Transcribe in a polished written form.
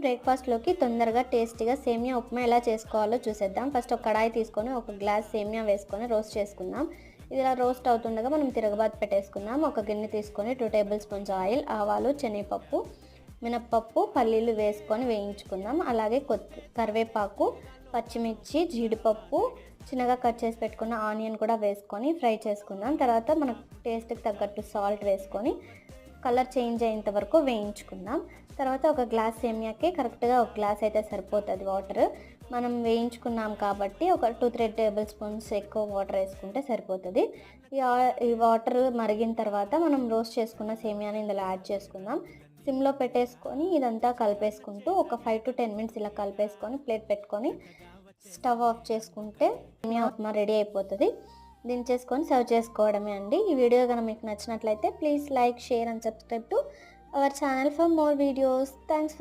బ్రేక్ఫాస్ట్లోకి తొందరగా టేస్టీగా సేమియా ఉప్మా ఎలా చేసుకోవాలో చూసేద్దాం. ఫస్ట్ ఒక కడాయి తీసుకొని ఒక గ్లాస్ సేమియా వేసుకొని రోస్ట్ చేసుకుందాం. ఇది ఇలా రోస్ట్ అవుతుండగా మనం తిరగబాతు పెట్టేసుకుందాం. ఒక గిన్నె తీసుకొని 2 టేబుల్ స్పూన్స్ ఆయిల్, ఆవాలు, శనగపప్పు, మినప్పప్పు, పల్లీలు వేసుకొని వేయించుకుందాం. అలాగే కరివేపాకు, పచ్చిమిర్చి, జీడిపప్పు, చిన్నగా కట్ చేసి పెట్టుకున్న ఆనియన్ కూడా వేసుకొని ఫ్రై చేసుకుందాం. తర్వాత మనకు టేస్ట్కి తగ్గట్టు సాల్ట్ వేసుకొని కలర్ చేంజ్ అయ్యేంత వరకు వేయించుకుందాం. తర్వాత ఒక గ్లాస్ సేమియాకి కరెక్ట్గా ఒక గ్లాస్ అయితే సరిపోతుంది వాటర్. మనం వేయించుకున్నాం కాబట్టి ఒక 2-3 టేబుల్ స్పూన్స్ ఎక్కువ వాటర్ వేసుకుంటే సరిపోతుంది. ఈ వాటర్ మరిగిన తర్వాత మనం రోస్ట్ చేసుకున్న సేమియాని ఇందులో యాడ్ చేసుకుందాం. సిమ్లో పెట్టేసుకొని ఇదంతా కలిపేసుకుంటూ ఒక 5 to 10 మినిట్స్ ఇలా కలిపేసుకొని ప్లేట్ పెట్టుకొని స్టవ్ ఆఫ్ చేసుకుంటే సేమియా ఉప్మా రెడీ అయిపోతుంది. దించేసుకొని సర్వ్ చేసుకోవడమే అండి. ఈ వీడియో కనుక మీకు నచ్చినట్లయితే please like, share and subscribe to our channel for more videos. Thanks.